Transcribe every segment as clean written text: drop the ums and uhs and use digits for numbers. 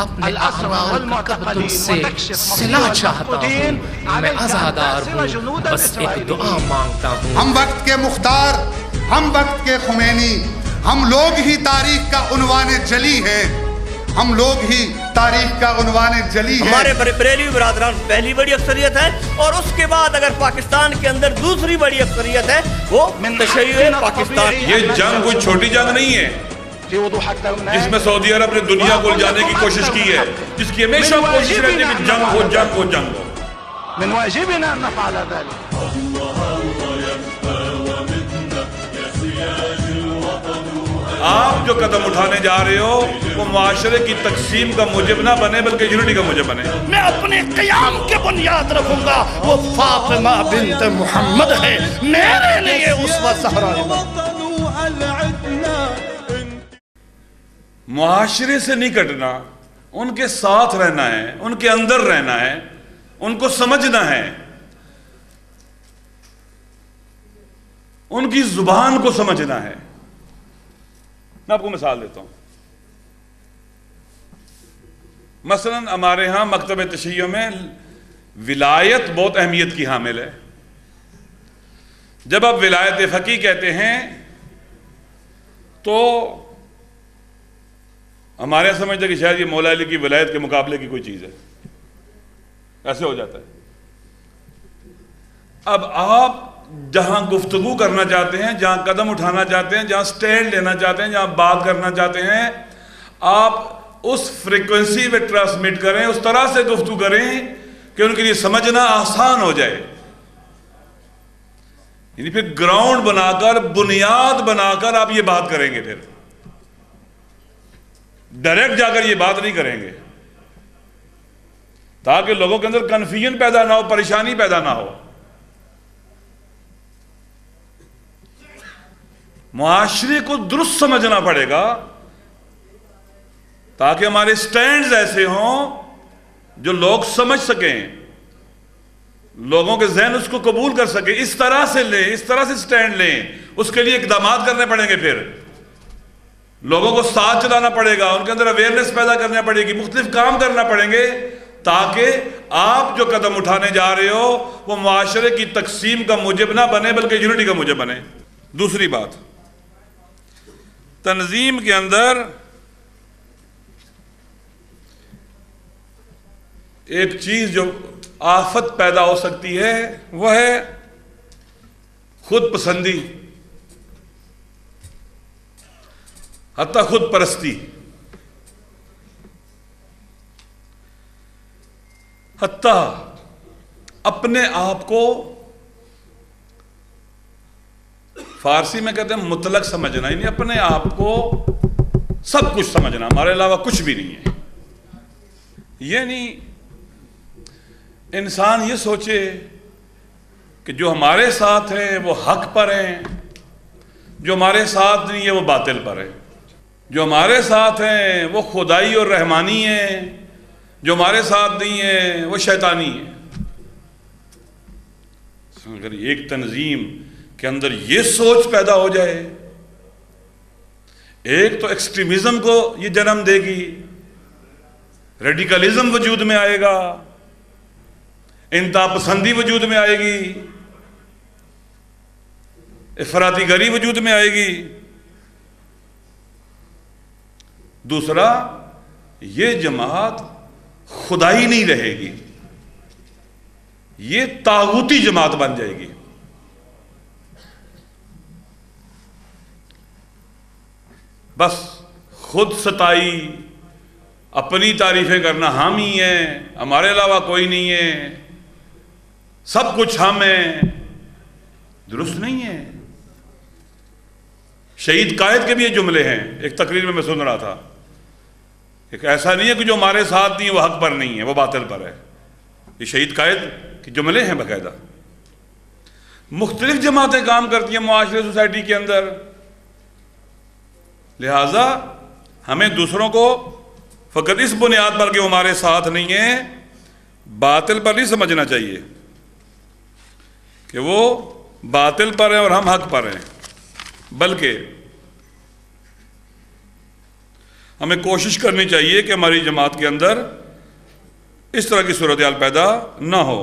اپنے اعمال کا تم سے صلح چاہتا ہوں، میں عزادار ہوں، بس ایک دعا مانگتا ہوں۔ ہم وقت کے مختار، ہم وقت کے خمینی، ہم لوگ ہی تاریخ کا عنوان جلی ہے، ہم لوگ ہی تاریخ کا عنوان جلی ہے۔ ہمارے بریلوی برادران پہلی بڑی اکثریت ہے، اور اس کے بعد اگر پاکستان کے اندر دوسری بڑی اکثریت ہے وہ تشیع پاکستان۔ یہ جنگ کوئی چھوٹی جنگ نہیں ہے جس میں سعودی عرب نے دنیا کو جانے کی کوشش کی ہے، جس کی ہمیشہ کوشش رہتی ہے کہ جنگ ہو جنگ ہو جنگ ہو۔ من واجبنا ان نفعل ذلك۔ آپ جو قدم اٹھانے جا رہے ہو وہ معاشرے کی تقسیم کا موجب نہ بنے بلکہ یونٹی کا موجب بنے۔ میں اپنے قیام کے بنیاد رکھوں گا، وہ فاطمہ بنت محمد ہے، میرے لیے اسوہ زہرا ہے۔ معاشرے سے نہیں کٹنا، ان کے ساتھ رہنا ہے، ان کے اندر رہنا ہے، ان کو سمجھنا ہے، ان کی زبان کو سمجھنا ہے۔ میں آپ کو مثال دیتا ہوں، مثلا ہمارے ہاں مکتب تشیع میں ولایت بہت اہمیت کی حامل ہے۔ جب آپ ولایت فقیہ کہتے ہیں تو ہمارے یہاں سمجھتے ہیں کہ شاید یہ مولا علی کی ولایت کے مقابلے کی کوئی چیز ہے، ایسے ہو جاتا ہے۔ اب آپ جہاں گفتگو کرنا چاہتے ہیں، جہاں قدم اٹھانا چاہتے ہیں، جہاں سٹینڈ لینا چاہتے ہیں، جہاں بات کرنا چاہتے ہیں، آپ اس فریکوینسی پہ ٹرانسمٹ کریں، اس طرح سے گفتگو کریں کہ ان کے لیے سمجھنا آسان ہو جائے۔ یعنی پھر گراؤنڈ بنا کر، بنیاد بنا کر آپ یہ بات کریں گے، پھر ڈائریکٹ جا کر یہ بات نہیں کریں گے، تاکہ لوگوں کے اندر کنفیوژن پیدا نہ ہو، پریشانی پیدا نہ ہو۔ معاشرے کو درست سمجھنا پڑے گا تاکہ ہمارے سٹینڈز ایسے ہوں جو لوگ سمجھ سکیں، لوگوں کے ذہن اس کو قبول کر سکیں، اس طرح سے لیں، اس طرح سے سٹینڈ لیں۔ اس کے لیے اقدامات کرنے پڑیں گے، پھر لوگوں کو ساتھ چلانا پڑے گا، ان کے اندر اویئرنیس پیدا کرنا پڑے گی، مختلف کام کرنا پڑیں گے تاکہ آپ جو قدم اٹھانے جا رہے ہو وہ معاشرے کی تقسیم کا موجب نہ بنے بلکہ یونٹی کا موجب بنے۔ دوسری بات، تنظیم کے اندر ایک چیز جو آفت پیدا ہو سکتی ہے وہ ہے خود پسندی، حتیٰ خود پرستی، حتیٰ اپنے آپ کو فارسی میں کہتے ہیں مطلق سمجھنا، یعنی اپنے آپ کو سب کچھ سمجھنا، ہمارے علاوہ کچھ بھی نہیں ہے۔ یعنی انسان یہ سوچے کہ جو ہمارے ساتھ ہیں وہ حق پر ہیں، جو ہمارے ساتھ نہیں ہے وہ باطل پر ہے، جو ہمارے ساتھ ہیں وہ خدائی اور رحمانی ہیں، جو ہمارے ساتھ نہیں ہیں وہ شیطانی ہیں۔ اگر ایک تنظیم کے اندر یہ سوچ پیدا ہو جائے، ایک تو ایکسٹریمزم کو یہ جنم دے گی، ریڈیکلزم وجود میں آئے گا، انتہا پسندی وجود میں آئے گی، افراطی گری وجود میں آئے گی۔ دوسرا، یہ جماعت خدائی نہیں رہے گی، یہ طاغوتی جماعت بن جائے گی۔ بس خود ستائی، اپنی تعریفیں کرنا، ہم ہی ہیں، ہمارے علاوہ کوئی نہیں ہے، سب کچھ ہم ہیں، درست نہیں ہے۔ شہید قائد کے بھی یہ جملے ہیں، ایک تقریر میں سن رہا تھا، ایک ایسا نہیں ہے کہ جو ہمارے ساتھ نہیں وہ حق پر نہیں ہے، وہ باطل پر ہے۔ یہ شہید قائد کے جملے ہیں باقاعدہ۔ مختلف جماعتیں کام کرتی ہیں معاشرے سوسائٹی کے اندر، لہٰذا ہمیں دوسروں کو فقط اس بنیاد پر کہ وہ ہمارے ساتھ نہیں ہیں باطل پر نہیں سمجھنا چاہیے کہ وہ باطل پر ہیں اور ہم حق پر ہیں، بلکہ ہمیں کوشش کرنی چاہیے کہ ہماری جماعت کے اندر اس طرح کی صورتحال پیدا نہ ہو.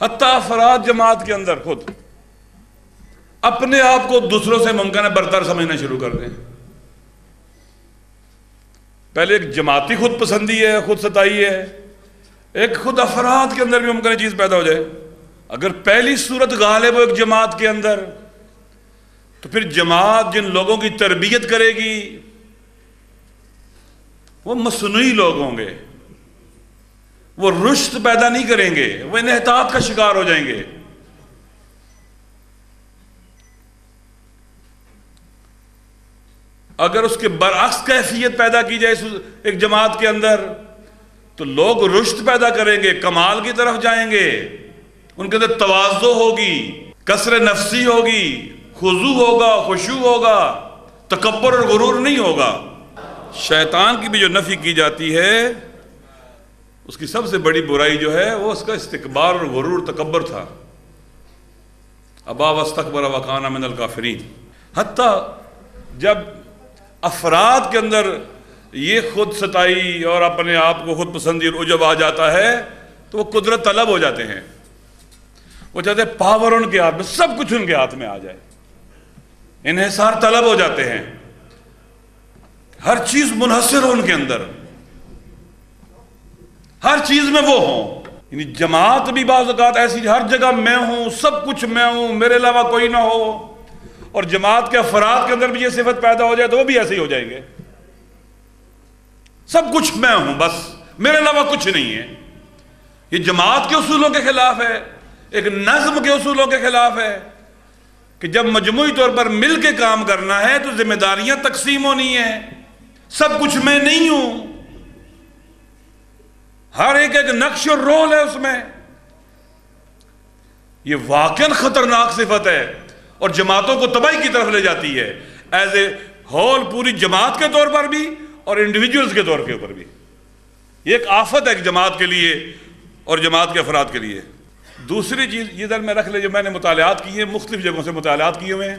حتیٰ افراد جماعت کے اندر خود اپنے آپ کو دوسروں سے ممکن ہے برتر سمجھنا شروع کر دیں. پہلے ایک جماعتی خود پسندی ہے، خود ستائی ہے، ایک خود افراد کے اندر بھی ممکن چیز پیدا ہو جائے. اگر پہلی صورت غالب ہو ایک جماعت کے اندر تو پھر جماعت جن لوگوں کی تربیت کرے گی وہ مصنوعی لوگ ہوں گے، وہ رشد پیدا نہیں کریں گے، وہ انحطاط کا شکار ہو جائیں گے. اگر اس کے برعکس کیفیت پیدا کی جائے ایک جماعت کے اندر تو لوگ رشد پیدا کریں گے، کمال کی طرف جائیں گے، ان کے اندر تواضع ہوگی، کسر نفسی ہوگی، خضوع ہوگا، خشوع ہوگا، تکبر اور غرور نہیں ہوگا. شیطان کی بھی جو نفی کی جاتی ہے اس کی سب سے بڑی برائی جو ہے وہ اس کا استکبار اور غرور تکبر تھا. ابا واستکبر وکان من الکافرین. حتیٰ جب افراد کے اندر یہ خود ستائی اور اپنے آپ کو خود پسندی اور عجب آ جاتا ہے تو وہ قدرت طلب ہو جاتے ہیں. وہ چاہتے ہیں پاور ان کے ہاتھ میں، سب کچھ ان کے ہاتھ میں آ جائے، انحصار طلب ہو جاتے ہیں، ہر چیز منحصر ہو ان کے اندر، ہر چیز میں وہ ہوں. یعنی جماعت بھی بعض اوقات ایسی ہر جگہ میں ہوں، سب کچھ میں ہوں، میرے علاوہ کوئی نہ ہو. اور جماعت کے افراد کے اندر بھی یہ صفت پیدا ہو جائے تو وہ بھی ایسے ہی ہو جائیں گے، سب کچھ میں ہوں، بس میرے علاوہ کچھ نہیں ہے. یہ جماعت کے اصولوں کے خلاف ہے، ایک نظم کے اصولوں کے خلاف ہے کہ جب مجموعی طور پر مل کے کام کرنا ہے تو ذمہ داریاں تقسیم ہونی ہیں، سب کچھ میں نہیں ہوں، ہر ایک ایک نقش اور رول ہے اس میں. یہ واقعاً خطرناک صفت ہے اور جماعتوں کو تباہی کی طرف لے جاتی ہے، ایز اے ہول، پوری جماعت کے طور پر بھی اور انڈیویجولز کے طور کے اوپر بھی. یہ ایک آفت ہے ایک جماعت کے لیے اور جماعت کے افراد کے لیے. دوسری چیز یہ ذہن میں رکھ لے، جو میں نے مطالعات کیے ہیں، مختلف جگہوں سے مطالعات کیے ہوئے ہیں،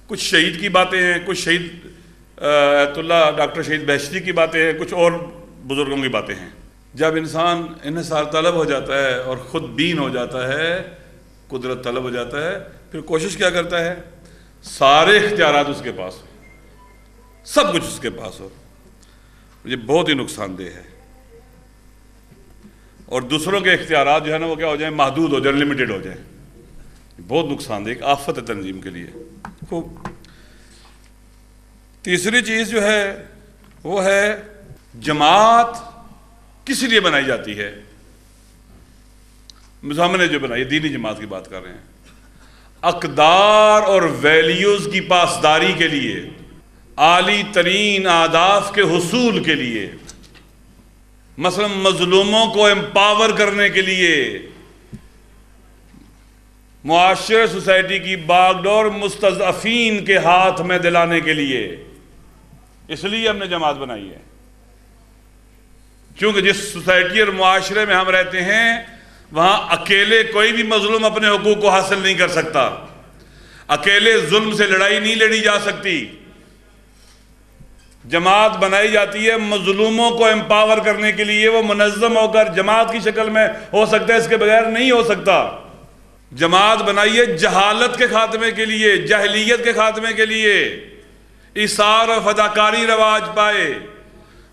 کچھ شہید کی باتیں ہیں، کچھ شہید ایت اللہ ڈاکٹر شہید بہشتی کی باتیں ہیں، کچھ اور بزرگوں کی باتیں ہیں. جب انسان انحصار طلب ہو جاتا ہے اور خود بین ہو جاتا ہے، قدرت طلب ہو جاتا ہے، پھر کوشش کیا کرتا ہے؟ سارے اختیارات اس کے پاس ہو، سب کچھ اس کے پاس ہو. یہ بہت ہی نقصان دہ ہے. اور دوسروں کے اختیارات جو ہے نا وہ کیا ہو جائیں؟ محدود ہو جائیں، لمیٹڈ ہو جائیں. بہت نقصان دہ، ایک آفت ہے تنظیم کے لیے. خوب. تیسری چیز جو ہے وہ ہے جماعت کس لیے بنائی جاتی ہے؟ ہم نے جو بنائی، دینی جماعت کی بات کر رہے ہیں، اقدار اور ویلیوز کی پاسداری کے لیے، عالی ترین اہداف کے حصول کے لیے، مثلا مظلوموں کو امپاور کرنے کے لیے، معاشرے سوسائٹی کی باغ ڈور مستضعفین کے ہاتھ میں دلانے کے لیے. اس لیے ہم نے جماعت بنائی ہے، کیونکہ جس سوسائٹی اور معاشرے میں ہم رہتے ہیں وہاں اکیلے کوئی بھی مظلوم اپنے حقوق کو حاصل نہیں کر سکتا، اکیلے ظلم سے لڑائی نہیں لڑی جا سکتی. جماعت بنائی جاتی ہے مظلوموں کو امپاور کرنے کے لیے. وہ منظم ہو کر جماعت کی شکل میں ہو سکتا ہے، اس کے بغیر نہیں ہو سکتا. جماعت بنائی ہے جہالت کے خاتمے کے لیے، جاہلیت کے خاتمے کے لیے، ایثار اور فداکاری رواج پائے،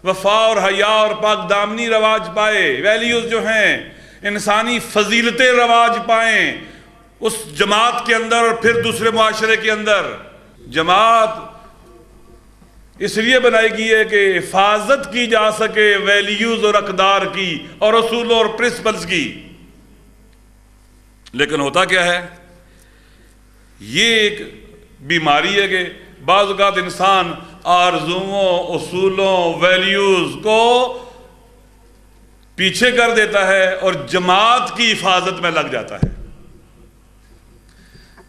وفا اور حیا اور پاک دامنی رواج پائے، ویلیوز جو ہیں انسانی فضیلتیں رواج پائیں اس جماعت کے اندر اور پھر دوسرے معاشرے کے اندر. جماعت اس لیے بنائی گئی ہے کہ حفاظت کی جا سکے ویلیوز اور اقدار کی اور اصولوں اور پرنسپلز کی. لیکن ہوتا کیا ہے؟ یہ ایک بیماری ہے کہ بعض اوقات انسان آرزوؤں، اصولوں، ویلیوز کو پیچھے کر دیتا ہے اور جماعت کی حفاظت میں لگ جاتا ہے.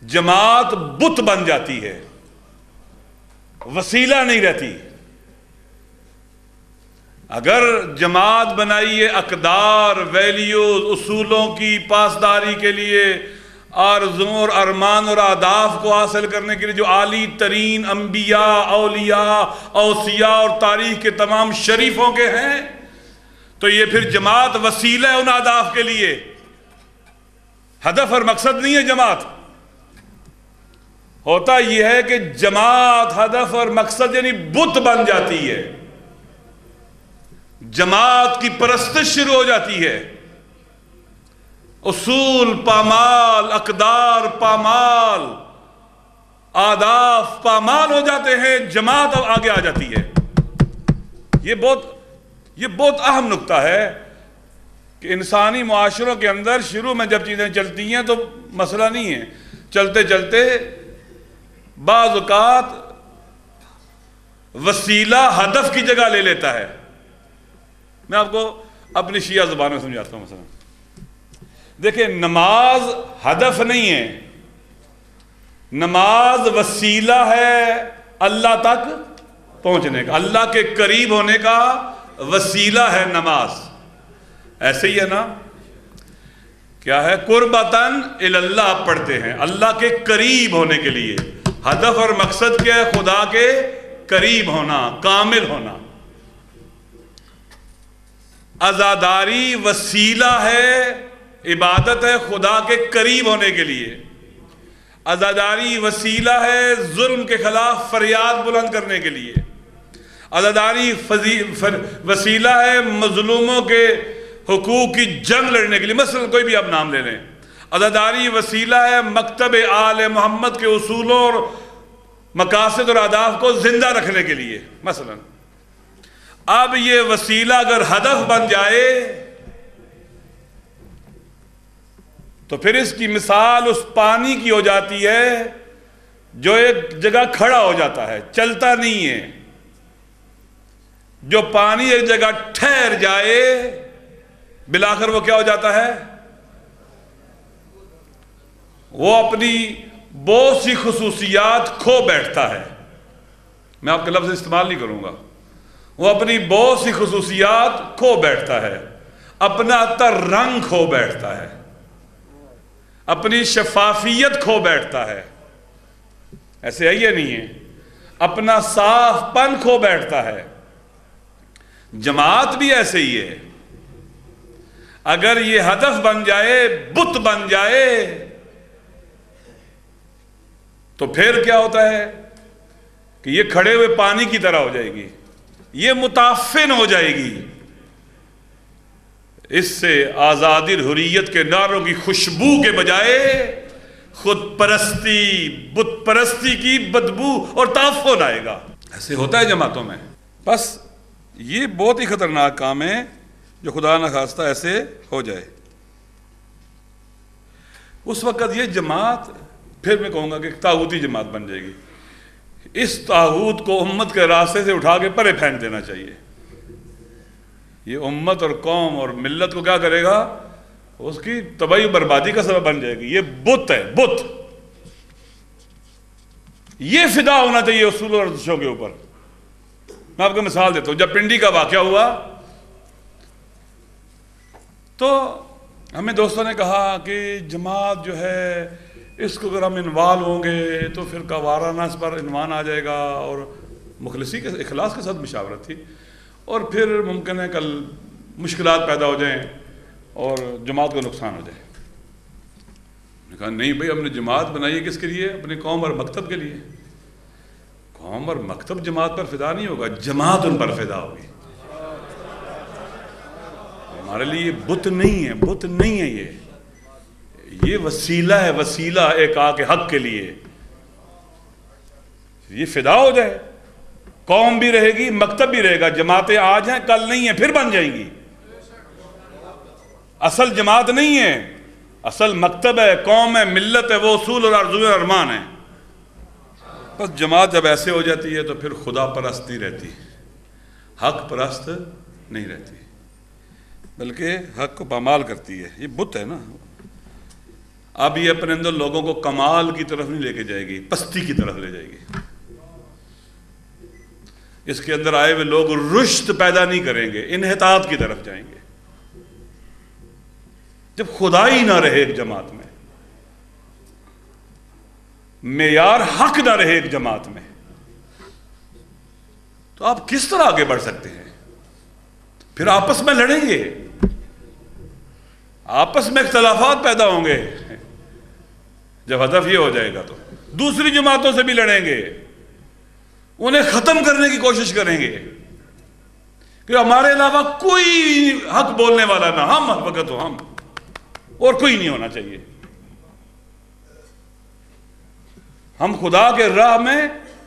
جماعت بت بن جاتی ہے، وسیلہ نہیں رہتی. اگر جماعت بنائی ہے اقدار، ویلیوز، اصولوں کی پاسداری کے لیے، آرزوں اور ارمان اور اہداف کو حاصل کرنے کے لیے جو عالی ترین انبیاء، اولیاء، اوصیاء اور تاریخ کے تمام شریفوں کے ہیں، تو یہ پھر جماعت وسیلہ ہے ان اہداف کے لیے، ہدف اور مقصد نہیں ہے جماعت۔ ہوتا یہ ہے کہ جماعت ہدف اور مقصد یعنی بت بن جاتی ہے، جماعت کی پرستش شروع ہو جاتی ہے، اصول پامال، اقدار پامال، آداف پامال ہو جاتے ہیں، جماعت اب آگے آ جاتی ہے۔ یہ بہت اہم نکتہ ہے کہ انسانی معاشروں کے اندر شروع میں جب چیزیں چلتی ہیں تو مسئلہ نہیں ہے، چلتے چلتے بعض اوقات وسیلہ ہدف کی جگہ لے لیتا ہے۔ میں آپ کو اپنی شیعہ زبان میں سمجھاتا ہوں۔ مثلا دیکھیں، نماز ہدف نہیں ہے، نماز وسیلہ ہے اللہ تک پہنچنے کا، اللہ کے قریب ہونے کا وسیلہ ہے نماز۔ ایسے ہی ہے نا، کیا ہے؟ قربتاً اللہ آپ پڑھتے ہیں اللہ کے قریب ہونے کے لیے۔ ہدف اور مقصد کیا ہے؟ خدا کے قریب ہونا، کامل ہونا۔ عزاداری وسیلہ ہے، عبادت ہے خدا کے قریب ہونے کے لیے۔ عزاداری وسیلہ ہے ظلم کے خلاف فریاد بلند کرنے کے لیے۔ عزاداری وسیلہ ہے مظلوموں کے حقوق کی جنگ لڑنے کے لیے۔ مثلا کوئی بھی آپ نام لے لیں۔ عزاداری وسیلہ ہے مکتب آل محمد کے اصولوں اور مقاصد اور اہداف کو زندہ رکھنے کے لیے۔ مثلا اب یہ وسیلہ اگر ہدف بن جائے تو پھر اس کی مثال اس پانی کی ہو جاتی ہے جو ایک جگہ کھڑا ہو جاتا ہے، چلتا نہیں ہے۔ جو پانی ایک جگہ ٹھہر جائے بالآخر وہ کیا ہو جاتا ہے؟ وہ اپنی بہت سی خصوصیات کھو بیٹھتا ہے۔ میں آپ کے لفظ استعمال نہیں کروں گا۔ وہ اپنی بہت سی خصوصیات کھو بیٹھتا ہے، اپنا تر رنگ کھو بیٹھتا ہے، اپنی شفافیت کھو بیٹھتا ہے۔ ایسے ہے یا نہیں ہے؟ اپنا صاف پن کھو بیٹھتا ہے۔ جماعت بھی ایسے ہی ہے۔ اگر یہ ہدف بن جائے، بت بن جائے، تو پھر کیا ہوتا ہے کہ یہ کھڑے ہوئے پانی کی طرح ہو جائے گی، یہ متعفن ہو جائے گی۔ اس سے آزادی اور حریت کے نعروں کی خوشبو کے بجائے خود پرستی، بت پرستی کی بدبو اور تعفن آئے گا۔ ایسے ہوتا ہے جماعتوں میں۔ بس یہ بہت ہی خطرناک کام ہے جو خدا نہ خواستہ ایسے ہو جائے۔ اس وقت یہ جماعت، پھر میں کہوں گا کہ ایک طاغوتی جماعت بن جائے گی۔ اس طاغوت کو امت کے راستے سے اٹھا کے پرے پھینک دینا چاہیے۔ یہ امت اور قوم اور ملت کو کیا کرے گا؟ اس کی تباہی و بربادی کا سبب بن جائے گی۔ یہ بت ہے، بت۔ یہ فدا ہونا چاہیے اصول اور ارزشوں کے اوپر۔ میں آپ کو مثال دیتا ہوں۔ جب پنڈی کا واقعہ ہوا تو ہمیں دوستوں نے کہا کہ جماعت جو ہے اس کو اگر ہم انوالو ہوں گے تو پھر وارانہ اس پر عنوان آ جائے گا، اور مخلصی کے اخلاص کے ساتھ مشاورت تھی، اور پھر ممکن ہے کل مشکلات پیدا ہو جائیں اور جماعت کو نقصان ہو جائے۔ میں نے کہا نہیں بھائی، ہم نے جماعت بنائی ہے کس کے لیے؟ اپنے قوم اور مکتب کے لیے۔ قوم اور مکتب جماعت پر فدا نہیں ہوگا، جماعت ان پر فدا ہوگی۔ ہمارے لیے یہ بت نہیں ہے، بت نہیں ہے، یہ وسیلہ ہے، وسیلہ ایک کے حق کے لیے۔ یہ فدا ہو جائے، قوم بھی رہے گی، مکتب بھی رہے گا۔ جماعتیں آج ہیں، کل نہیں ہیں، پھر بن جائیں گی۔ اصل جماعت نہیں ہے، اصل مکتب ہے، قوم ہے، ملت ہے، وہ اصول اور آرزو اور ارمان ہیں۔ بس جماعت جب ایسے ہو جاتی ہے تو پھر خدا پرست نہیں رہتی، حق پرست نہیں رہتی، بلکہ حق کو پامال کرتی ہے۔ یہ بت ہے نا۔ اب یہ اپنے اندر لوگوں کو کمال کی طرف نہیں لے کے جائے گی، پستی کی طرف لے جائے گی۔ اس کے اندر آئے ہوئے لوگ رشد پیدا نہیں کریں گے، انحطاط کی طرف جائیں گے۔ جب خدا ہی نہ رہے ایک جماعت میں، معیار حق نہ رہے ایک جماعت میں، تو آپ کس طرح آگے بڑھ سکتے ہیں؟ پھر آپس میں لڑیں گے، آپس میں اختلافات پیدا ہوں گے. جب ہدف یہ ہو جائے گا تو دوسری جماعتوں سے بھی لڑیں گے، انہیں ختم کرنے کی کوشش کریں گے کہ ہمارے علاوہ کوئی حق بولنے والا نہ، ہم فقط ہو، ہم اور کوئی نہیں ہونا چاہیے. ہم خدا کے راہ میں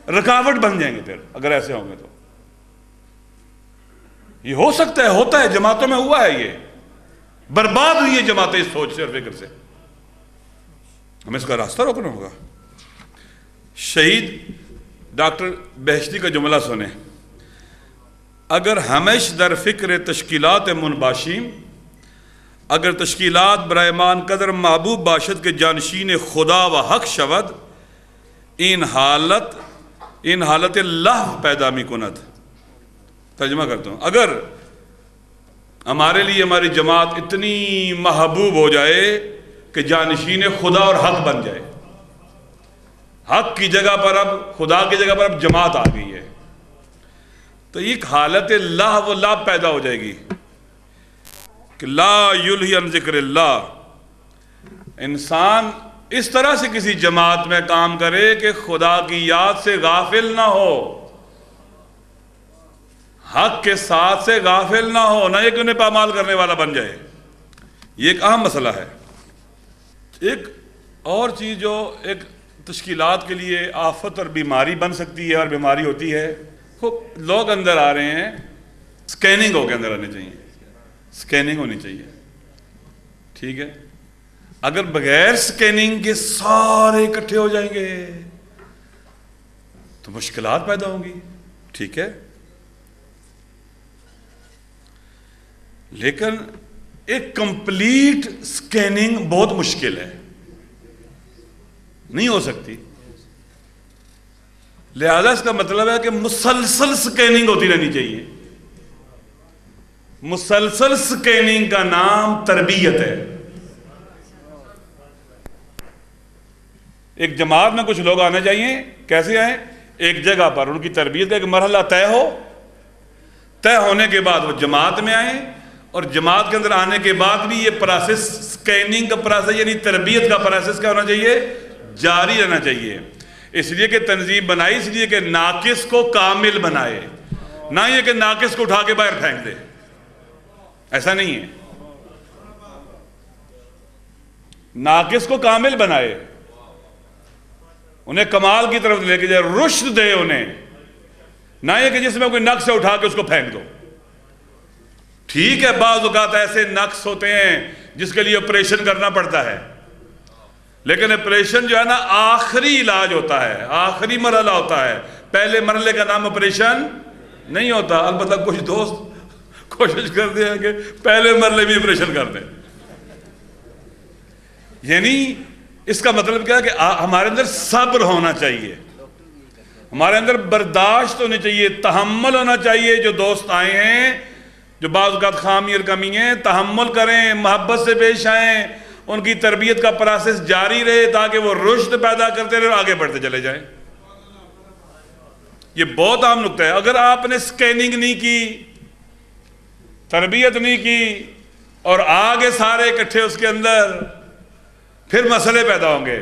رکاوٹ بن جائیں گے پھر اگر ایسے ہوں گے تو. یہ ہو سکتا ہے، ہوتا ہے، جماعتوں میں ہوا ہے، یہ برباد ہوئی ہے جماعتیں اس سوچ سے اور فکر سے. ہمیں اس کا راستہ روکنا ہوگا. شہید ڈاکٹر بہشتی کا جملہ سنیں: اگر ہمیش در فکر تشکیلات منباشیم، اگر تشکیلات برائے مان قدر محبوب باشد کے جانشین خدا و حق شود، این حالت لہو پیدا می کند. ترجمہ کرتا ہوں، اگر ہمارے لیے ہماری جماعت اتنی محبوب ہو جائے کہ جانشین خدا اور حق بن جائے، حق کی جگہ پر اب خدا کی جگہ پر اب جماعت آ گئی ہے، تو ایک حالت لہو و لعب پیدا ہو جائے گی کہ لا یلہی عن ذکر اللہ. انسان اس طرح سے کسی جماعت میں کام کرے کہ خدا کی یاد سے غافل نہ ہو، حق کے ساتھ سے غافل نہ ہو، نہ یہ کہ انہیں پامال کرنے والا بن جائے. یہ ایک اہم مسئلہ ہے. ایک اور چیز جو ایک تشکیلات کے لیے آفت اور بیماری بن سکتی ہے اور بیماری ہوتی ہے، لوگ اندر آ رہے ہیں، سکیننگ ہو کے اندر آنے چاہیے، سکیننگ ہونی چاہیے، ٹھیک ہے. اگر بغیر سکیننگ کے سارے اکٹھے ہو جائیں گے تو مشکلات پیدا ہوں گی، ٹھیک ہے. لیکن ایک کمپلیٹ سکیننگ بہت مشکل ہے، نہیں ہو سکتی. لہذا اس کا مطلب ہے کہ مسلسل سکیننگ ہوتی رہنی چاہیے. مسلسل سکیننگ کا نام تربیت ہے. ایک جماعت میں کچھ لوگ آنے چاہیے، کیسے آئیں؟ ایک جگہ پر ان کی تربیت کا ایک مرحلہ طے ہو، طے ہونے کے بعد وہ جماعت میں آئیں، اور جماعت کے اندر آنے کے بعد بھی یہ پروسیس، سکیننگ کا پروسیس یعنی تربیت کا پروسیس کیا ہونا چاہیے؟ جاری رہنا چاہیے. اس لیے کہ تنظیم بنائی اس لیے کہ ناقص کو کامل بنائے، نہ یہ کہ ناقص کو اٹھا کے باہر پھینک دے. ایسا نہیں ہے. ناقص کو کامل بنائے، انہیں کمال کی طرف لے کے جائے، رشد دے انہیں، نہ یہ کہ جس میں کوئی نقص ہے اٹھا کے اس کو پھینک دو. ٹھیک ہے، بعض اوقات ایسے نقص ہوتے ہیں جس کے لیے آپریشن کرنا پڑتا ہے، لیکن آپریشن جو ہے نا آخری علاج ہوتا ہے، آخری مرحلہ ہوتا ہے. پہلے مرحلے کا نام آپریشن نہیں ہوتا. البتہ کچھ دوست کوشش کرتے ہیں کہ پہلے مرحلے میں آپریشن کر دیں. یعنی اس کا مطلب کیا ہے کہ ہمارے اندر صبر ہونا چاہیے، ہمارے اندر برداشت ہونی چاہیے، تحمل ہونا چاہیے. جو دوست آئے ہیں جو بعض اوقات خامی اور کمی ہیں، تحمل کریں، محبت سے پیش آئیں، ان کی تربیت کا پروسیس جاری رہے تاکہ وہ رشد پیدا کرتے رہے اور آگے بڑھتے چلے جائیں. یہ بہت اہم نکتہ ہے. اگر آپ نے سکیننگ نہیں کی، تربیت نہیں کی اور آگے سارے اکٹھے اس کے اندر، پھر مسئلے پیدا ہوں گے.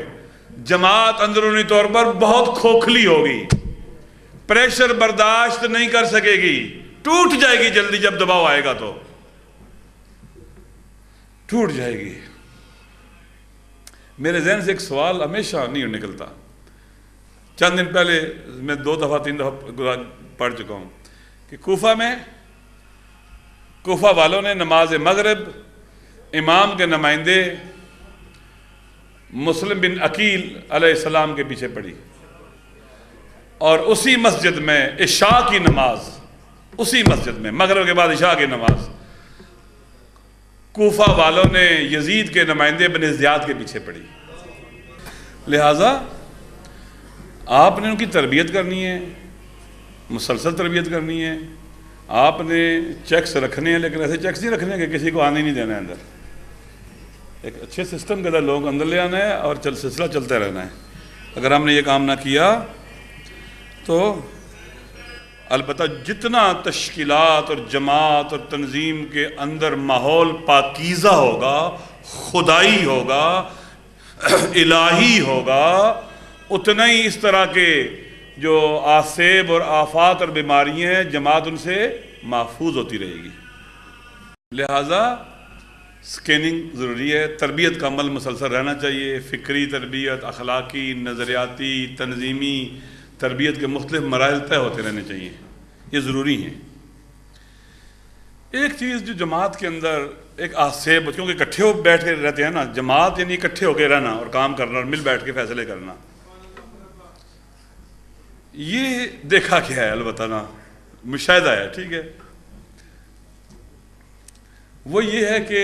جماعت اندرونی طور پر بہت کھوکھلی ہوگی، پریشر برداشت نہیں کر سکے گی، ٹوٹ جائے گی جلدی. جب دباؤ آئے گا تو ٹوٹ جائے گی. میرے ذہن سے ایک سوال ہمیشہ نہیں نکلتا. چند دن پہلے میں 2 دفعہ 3 دفعہ پڑھ چکا ہوں کہ کوفہ والوں نے نماز مغرب امام کے نمائندے مسلم بن عقیل علیہ السلام کے پیچھے پڑھی، اور اسی مسجد میں عشاء کی نماز، اسی مسجد میں مغرب کے بعد عشاء کی نماز کوفہ والوں نے یزید کے نمائندے بن زیاد کے پیچھے پڑھی. لہٰذا آپ نے ان کی تربیت کرنی ہے، مسلسل تربیت کرنی ہے. آپ نے چیکس رکھنے ہیں، لیکن ایسے چیکس نہیں رکھنے کہ کسی کو آنے نہیں دینا ہے اندر. ایک اچھے سسٹم کے اندر لوگ اندر لے آنا ہے اور سلسلہ چلتا رہنا ہے. اگر ہم نے یہ کام نہ کیا تو البتہ جتنا تشکیلات اور جماعت اور تنظیم کے اندر ماحول پاکیزہ ہوگا، خدائی ہوگا، الہی ہوگا، اتنا ہی اس طرح کے جو آسیب اور آفات اور بیماریاں ہیں جماعت ان سے محفوظ ہوتی رہے گی۔ لہٰذا سکیننگ ضروری ہے، تربیت کا عمل مسلسل رہنا چاہیے، فکری تربیت، اخلاقی، نظریاتی، تنظیمی تربیت کے مختلف مراحل طے ہوتے رہنے چاہیے، یہ ضروری ہیں۔ ایک چیز جو جماعت کے اندر ایک آسیب، کیونکہ اکٹھے ہو بیٹھ کے رہتے ہیں نا، جماعت یعنی اکٹھے ہو کے رہنا اور کام کرنا اور مل بیٹھ کے فیصلے کرنا، یہ دیکھا کیا ہے البتہ نا، مشاہدہ ہے، ٹھیک ہے، وہ یہ ہے کہ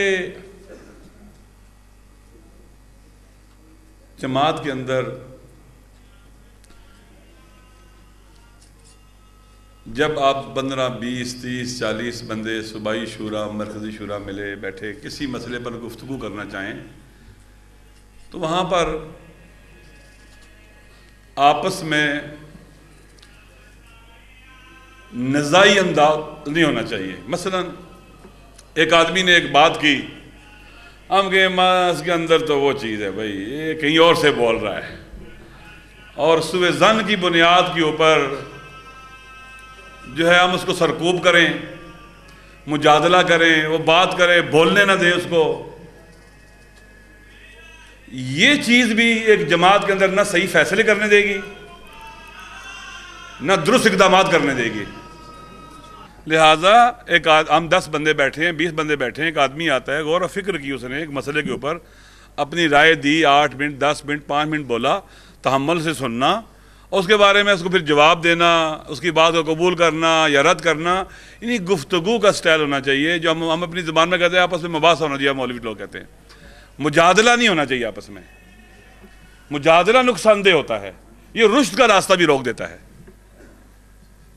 جماعت کے اندر جب آپ 15 20 30 40 بندے صوبائی شورا، مرکزی شورا ملے بیٹھے کسی مسئلے پر گفتگو کرنا چاہیں تو وہاں پر آپس میں نزاعی انداز نہیں ہونا چاہیے۔ مثلا ایک آدمی نے ایک بات کی، ہم کہیں اس کے اندر تو وہ چیز ہے بھائی، یہ کہیں اور سے بول رہا ہے، اور سوء ظن کی بنیاد کے اوپر جو ہے ہم اس کو سرکوب کریں، مجادلہ کریں، وہ بات کریں، بولنے نہ دیں اس کو، یہ چیز بھی ایک جماعت کے اندر نہ صحیح فیصلے کرنے دے گی نہ درست اقدامات کرنے دے گی۔ لہٰذا ہم 10 بندے بیٹھے ہیں، 20 بندے بیٹھے ہیں، ایک آدمی آتا ہے، غور و فکر کی، اس نے ایک مسئلے کے اوپر اپنی رائے دی، 8 منٹ 10 منٹ 5 منٹ بولا، تحمل سے سننا، اور اس کے بارے میں اس کو پھر جواب دینا، اس کی بات کو قبول کرنا یا رد کرنا، یعنی گفتگو کا سٹائل ہونا چاہیے، جو ہم اپنی زبان میں کہتے ہیں آپس میں مباحثہ ہونا چاہیے، مولوی لوگ کہتے ہیں مجادلہ نہیں ہونا چاہیے آپس میں، مجادلہ نقصان دہ ہوتا ہے، یہ رشد کا راستہ بھی روک دیتا ہے،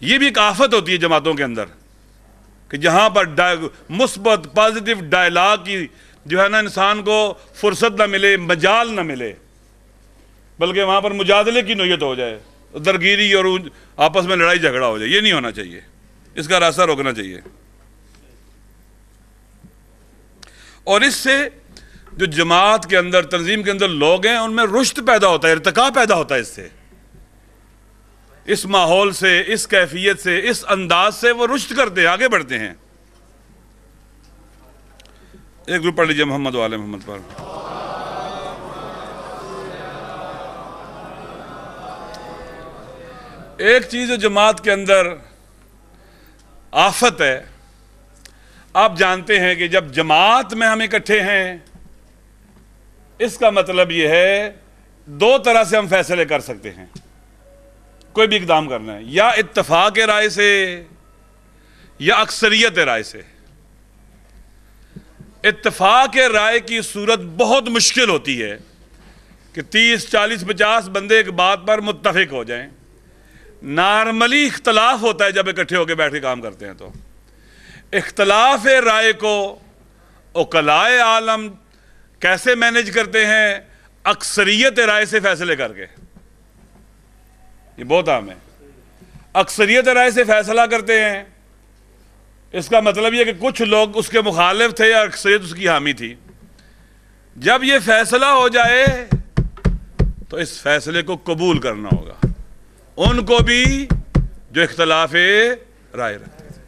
یہ بھی ایک آفت ہوتی ہے جماعتوں کے اندر کہ جہاں پر مثبت پازیٹیو ڈائلاگ کی جو ہے نا انسان کو فرصت نہ ملے، مجال نہ ملے، بلکہ وہاں پر مجادلے کی نوعیت ہو جائے، درگیری اور آپس میں لڑائی جھگڑا ہو جائے، یہ نہیں ہونا چاہیے، اس کا راستہ روکنا چاہیے۔ اور اس سے جو جماعت کے اندر، تنظیم کے اندر لوگ ہیں، ان میں رشد پیدا ہوتا ہے، ارتقاء پیدا ہوتا ہے، اس سے، اس ماحول سے، اس کیفیت سے، اس انداز سے وہ رشد کرتے ہیں، آگے بڑھتے ہیں۔ ایک گروپ پڑھ لیجیے محمد و آل محمد پر۔ ایک چیز جو جماعت کے اندر آفت ہے، آپ جانتے ہیں کہ جب جماعت میں ہم اکٹھے ہیں، اس کا مطلب یہ ہے 2 طرح سے ہم فیصلے کر سکتے ہیں، کوئی بھی اقدام کرنا ہے، یا اتفاق رائے سے یا اکثریت رائے سے۔ اتفاق رائے کی صورت بہت مشکل ہوتی ہے کہ 30 40 50 بندے ایک بات پر متفق ہو جائیں، نارملی اختلاف ہوتا ہے جب اکٹھے ہو کے بیٹھ کے کام کرتے ہیں، تو اختلاف رائے کو عقلائے عالم کیسے مینج کرتے ہیں؟ اکثریت رائے سے فیصلے کر کے، یہ بہت عام ہے، اکثریت رائے سے فیصلہ کرتے ہیں، اس کا مطلب یہ کہ کچھ لوگ اس کے مخالف تھے یا اکثریت اس کی حامی تھی، جب یہ فیصلہ ہو جائے تو اس فیصلے کو قبول کرنا ہوگا، ان کو بھی جو اختلاف رائے رکھتے تھے۔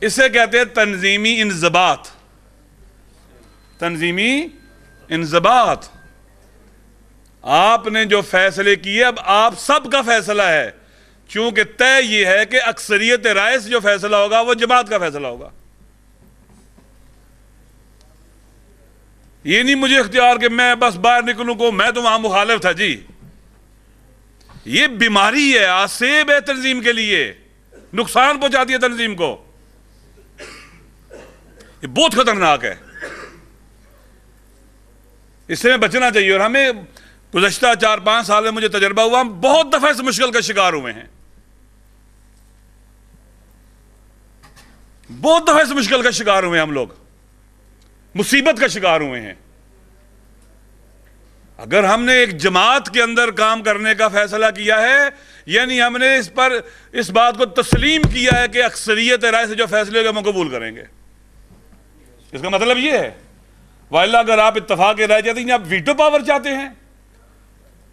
اسے کہتے ہیں تنظیمی انضباط، تنظیمی انضباط۔ آپ نے جو فیصلے کیے، اب آپ سب کا فیصلہ ہے، چونکہ طے یہ ہے کہ اکثریت رائے سے جو فیصلہ ہوگا وہ جماعت کا فیصلہ ہوگا، یہ نہیں مجھے اختیار کہ میں بس باہر نکلوں کو میں تو وہاں مخالف تھا جی، یہ بیماری ہے، آسیب ہے تنظیم کے لیے، نقصان پہنچاتی ہے تنظیم کو، یہ بہت خطرناک ہے، اس سے بچنا چاہیے۔ اور ہمیں گزشتہ 4-5 سال میں مجھے تجربہ ہوا، ہم بہت دفعہ اس مشکل کا شکار ہوئے ہیں، بہت دفعہ اس مشکل کا شکار ہوئے ہیں، ہم لوگ مصیبت کا شکار ہوئے ہیں اگر ہم نے ایک جماعت کے اندر کام کرنے کا فیصلہ کیا ہے، یعنی ہم نے اس بات کو تسلیم کیا ہے کہ اکثریت رائے سے جو فیصلے ہوگا ہم قبول کریں گے. اس کا مطلب یہ ہے. وائلہ اگر آپ اتفاق رائے چاہتے ہیں، آپ ویٹو پاور چاہتے ہیں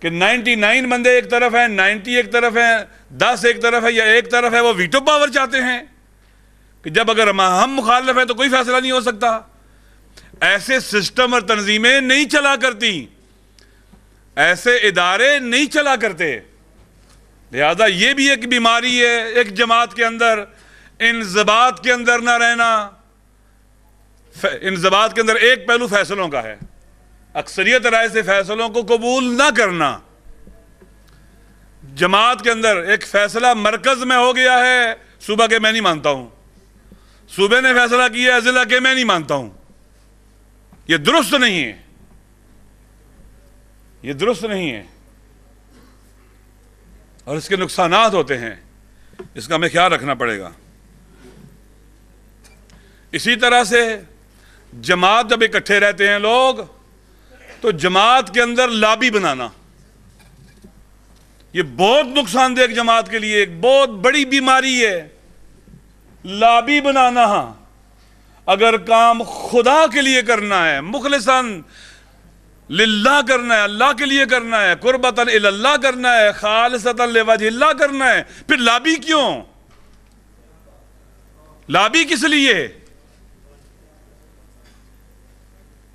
کہ 99 بندے ایک طرف ہیں، 90 ایک طرف ہیں، 10 ایک طرف ہے یا ایک طرف ہے، وہ ویٹو پاور چاہتے ہیں کہ جب اگر ہم مخالف ہیں تو کوئی فیصلہ نہیں ہو سکتا. ایسے سسٹم اور تنظیمیں نہیں چلا کرتی، ایسے ادارے نہیں چلا کرتے. لہذا یہ بھی ایک بیماری ہے ایک جماعت کے اندر، انضباط کے اندر نہ رہنا. انضباط کے اندر ایک پہلو فیصلوں کا ہے، اکثریت رائے سے فیصلوں کو قبول نہ کرنا. جماعت کے اندر ایک فیصلہ مرکز میں ہو گیا ہے، صوبہ کے میں نہیں مانتا ہوں، صوبے نے فیصلہ کیا ہے ضلع کے میں نہیں مانتا ہوں. یہ درست نہیں ہے، یہ درست نہیں ہے، اور اس کے نقصانات ہوتے ہیں، اس کا ہمیں خیال رکھنا پڑے گا. اسی طرح سے جماعت جب اکٹھے رہتے ہیں لوگ، تو جماعت کے اندر لابی بنانا یہ بہت نقصان دہ ایک جماعت کے لیے ایک بہت بڑی بیماری ہے. لابی بنانا، ہاں اگر کام خدا کے لیے کرنا ہے، مخلصاً للہ کرنا ہے، اللہ کے لیے کرنا ہے، قربتاً اللہ کرنا ہے، خالصتاً لوجہ اللہ کرنا ہے، پھر لابی کیوں؟ لابی کس لیے؟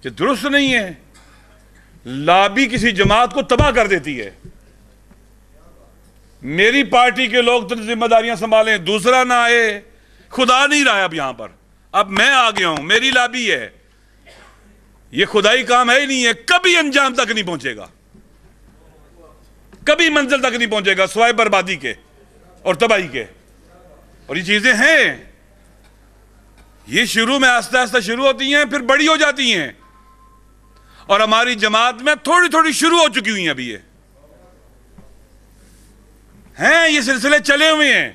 یہ درست نہیں ہے. لابی کسی جماعت کو تباہ کر دیتی ہے. میری پارٹی کے لوگ تو ذمہ داریاں سنبھالیں، دوسرا نہ آئے. خدا نہیں رہا اب یہاں پر، اب میں آ گیا ہوں، میری لابی ہے. یہ خدائی کام ہے ہی نہیں ہے، کبھی انجام تک نہیں پہنچے گا، کبھی منزل تک نہیں پہنچے گا سوائے بربادی کے اور تباہی کے. اور یہ چیزیں ہیں، یہ شروع میں آہستہ آہستہ شروع ہوتی ہیں، پھر بڑی ہو جاتی ہیں. اور ہماری جماعت میں تھوڑی تھوڑی شروع ہو چکی ہوئی ہیں ابھی یہ سلسلے چلے ہوئے ہیں.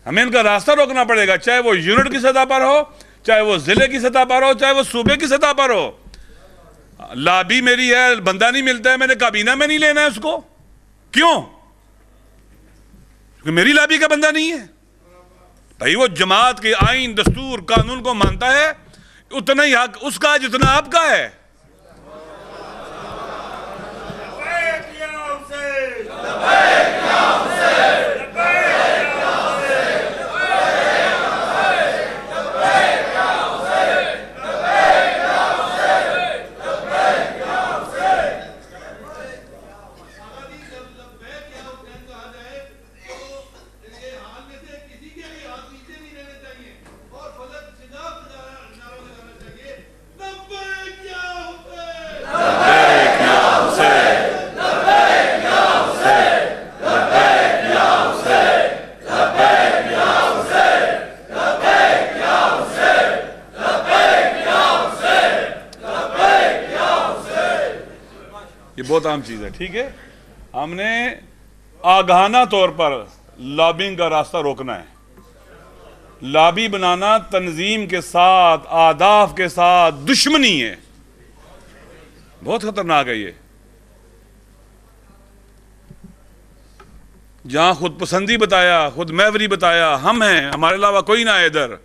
ہمیں ان کا راستہ روکنا پڑے گا، چاہے وہ یونٹ کی سطح پر ہو، چاہے وہ ضلع کی سطح پر ہو، چاہے وہ صوبے کی سطح پر ہو. لابی میری ہے، بندہ نہیں ملتا ہے، میں نے کابینہ میں نہیں لینا ہے اس کو. کیوں؟ کیونکہ میری لابی کا بندہ نہیں ہے. بھائی وہ جماعت کے آئین، دستور، قانون کو مانتا ہے، اتنا ہی حق اس کا جتنا آپ کا ہے. بہت عام چیز ہے. ٹھیک ہے، ہم نے آگاہانہ طور پر لابنگ کا راستہ روکنا ہے. لابی بنانا تنظیم کے ساتھ، اہداف کے ساتھ دشمنی ہے، بہت خطرناک ہے. یہ جہاں خود پسندی بتایا، خود محوری بتایا، ہم ہیں، ہمارے علاوہ کوئی نہ ہے ادھر.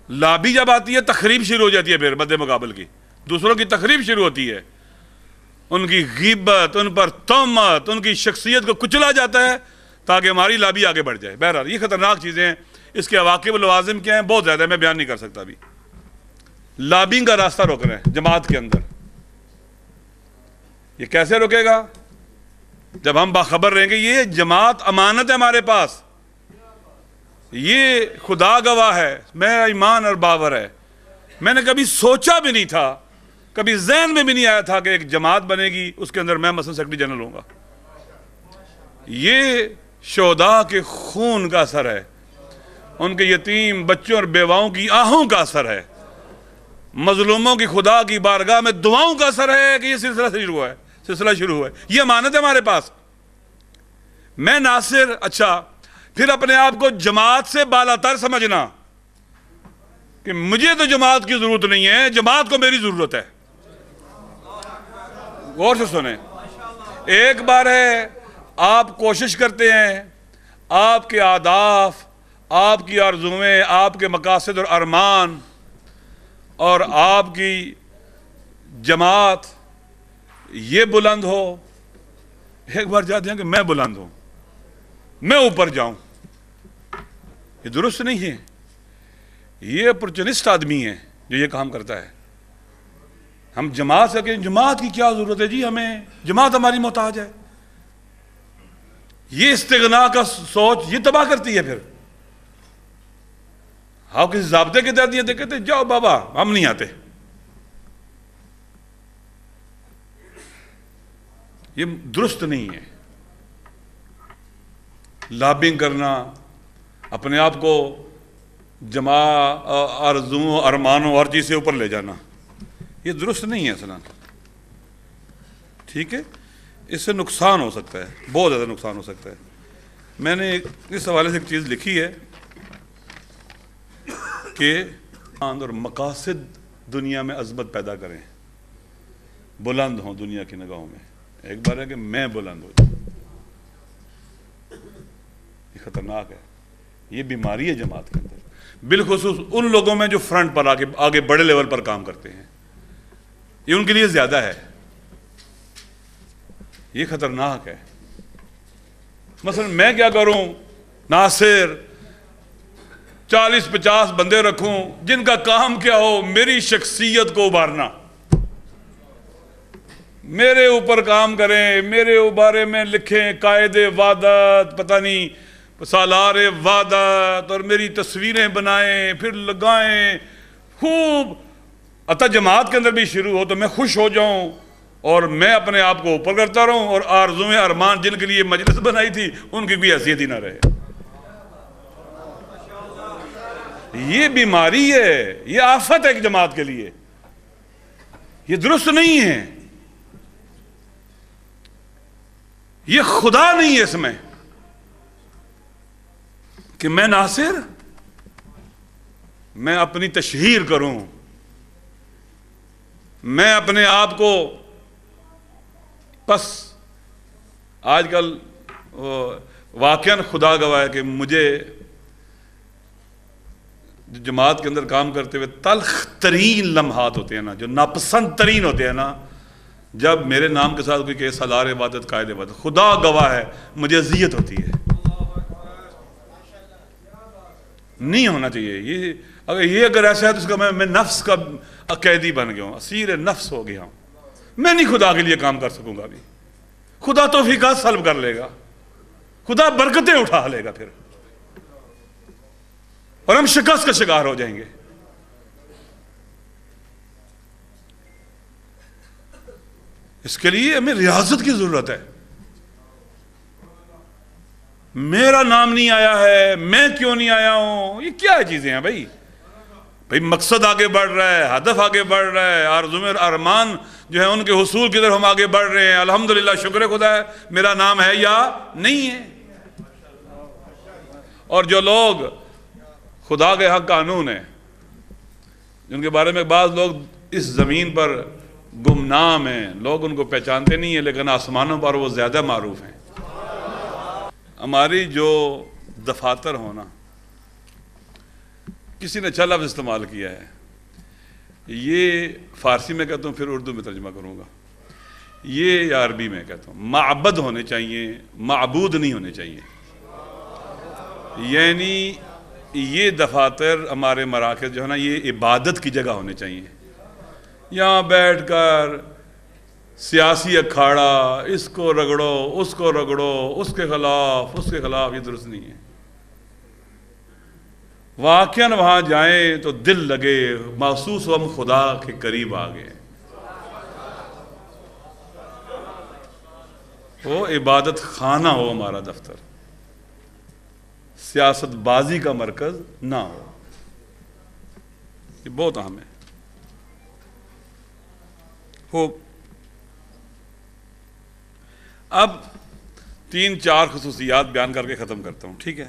لابی جب آتی ہے تخریب شروع ہو جاتی ہے، پھر مد مقابل کی دوسروں کی تخریب شروع ہوتی ہے، ان کی غیبت، ان پر تہمت، ان کی شخصیت کو کچلا جاتا ہے تاکہ ہماری لابی آگے بڑھ جائے. بہرحال یہ خطرناک چیزیں ہیں، اس کے عواقب و لوازم کیا ہیں بہت زیادہ میں بیان نہیں کر سکتا. ابھی لابنگ کا راستہ روک رہے ہیں جماعت کے اندر. یہ کیسے روکے گا؟ جب ہم باخبر رہیں گے. یہ جماعت امانت ہے ہمارے پاس، یہ خدا گواہ ہے، میرا ایمان اور باور ہے. میں نے کبھی سوچا بھی نہیں تھا، کبھی ذہن میں بھی نہیں آیا تھا کہ ایک جماعت بنے گی، اس کے اندر میں مثلا سیکرٹری جنرل ہوں گا. یہ شہداء کے خون کا اثر ہے، ان کے یتیم بچوں اور بیواؤں کی آہوں کا اثر ہے، مظلوموں کی خدا کی بارگاہ میں دعاؤں کا اثر ہے کہ یہ سلسلہ شروع ہوا ہے. یہ امانت ہے ہمارے پاس. میں ناصر، اچھا پھر اپنے آپ کو جماعت سے بالاتر سمجھنا، کہ مجھے تو جماعت کی ضرورت نہیں ہے، جماعت کو میری ضرورت ہے. غور سے سنیں. ایک بار ہے آپ کوشش کرتے ہیں، آپ کے اہداف، آپ کی آرزویں، آپ کے مقاصد اور ارمان اور آپ کی جماعت یہ بلند ہو. ایک بار چاہتے ہیں کہ میں بلند ہوں، میں اوپر جاؤں. یہ درست نہیں ہے. یہ اپورچونسٹ آدمی ہے جو یہ کام کرتا ہے. ہم جماعت سے کہیں جماعت کی کیا ضرورت ہے جی، ہمیں جماعت ہماری محتاج ہے. یہ استغنا کا سوچ یہ تباہ کرتی ہے. پھر آپ کسی ضابطے کے تحت یہ کہتے جاؤ بابا ہم نہیں آتے. یہ درست نہیں ہے. لابنگ کرنا، اپنے آپ کو آرزوؤں ارمانوں ہر چیز سے اوپر لے جانا، یہ درست نہیں ہے اصلاً. ٹھیک ہے، اس سے نقصان ہو سکتا ہے، بہت زیادہ نقصان ہو سکتا ہے. میں نے اس حوالے سے ایک چیز لکھی ہے کہ اور مقاصد دنیا میں عظمت پیدا کریں، بلند ہوں دنیا کی نگاہوں میں. ایک بار ہے کہ میں بلند ہو جاؤں، یہ خطرناک ہے. یہ بیماری ہے جماعت کے اندر، بالخصوص ان لوگوں میں جو فرنٹ پر آگے بڑے لیول پر کام کرتے ہیں. یہ ان کے لیے زیادہ ہے، یہ خطرناک ہے. مثلا میں کیا کروں، ناصر 40-50 بندے رکھوں جن کا کام کیا ہو میری شخصیت کو ابھارنا، میرے اوپر کام کریں، میرے بارے میں لکھیں قائد وحدت، پتہ نہیں سالار وحدت، اور میری تصویریں بنائیں پھر لگائیں خوب. عطا جماعت کے اندر بھی شروع ہو تو میں خوش ہو جاؤں اور میں اپنے آپ کو اوپر کرتا رہوں، اور آرزویں ارمان جن کے لیے مجلس بنائی تھی ان کی کوئی حیثیت ہی نہ رہے. یہ بیماری ہے، یہ آفت ہے ایک جماعت کے لیے. یہ درست نہیں ہے. یہ خدا نہیں ہے اس میں کہ میں ناصر میں اپنی تشہیر کروں، میں اپنے آپ کو بس. آج کل واقعاً خدا گواہ ہے کہ مجھے جماعت کے اندر کام کرتے ہوئے تلخ ترین لمحات ہوتے ہیں نا، جو ناپسند ترین ہوتے ہیں نا، جب میرے نام کے ساتھ کوئی کہ سالار عبادت قائد عبادت، خدا گواہ ہے مجھے اذیت ہوتی ہے. نہیں ہونا چاہیے. اگر ایسا ہے تو اس کا میں نفس کا قیدی بن گیا ہوں، اسیر نفس ہو گیا ہوں. میں نہیں خدا کے لیے کام کر سکوں گا ابھی. خدا توفیقات سلب کر لے گا، خدا برکتیں اٹھا لے گا پھر، اور ہم شکست کا شکار ہو جائیں گے. اس کے لیے ہمیں ریاضت کی ضرورت ہے. میرا نام نہیں آیا ہے، میں کیوں نہیں آیا ہوں، یہ کیا چیزیں ہیں بھائی؟ مقصد آگے بڑھ رہا ہے، ہدف آگے بڑھ رہا ہے، آرزویں ارمان جو ہے ان کے حصول کی طرف ہم آگے بڑھ رہے ہیں. الحمدللہ، شکر خدا ہے میرا نام ہے یا نہیں ہے. اور جو لوگ خدا کے حق قانون ہے، جن کے بارے میں بعض لوگ اس زمین پر گمنام ہیں، لوگ ان کو پہچانتے نہیں ہیں، لیکن آسمانوں پر وہ زیادہ معروف ہیں. ہماری جو دفاتر ہونا، کسی نے اچھا لفظ استعمال کیا ہے، یہ فارسی میں کہتا ہوں پھر اردو میں ترجمہ کروں گا، یہ یا عربی میں کہتا ہوں، معبد ہونے چاہیے، معبود نہیں ہونے چاہیے. یعنی یہ دفاتر ہمارے مراکز جو ہے نا، یہ عبادت کی جگہ ہونے چاہیے. یہاں بیٹھ کر سیاسی اکھاڑا، اس کو رگڑو، اس کو رگڑو، اس کے خلاف، یہ درست نہیں ہے. واقعاً وہاں جائیں تو دل لگے، محسوس ہو ہم خدا کے قریب آ گئے. وہ عبادت خانہ ہو ہمارا دفتر، سیاست بازی کا مرکز نہ ہو. یہ بہت اہم ہے. اب 3-4 خصوصیات بیان کر کے ختم کرتا ہوں، ٹھیک ہے؟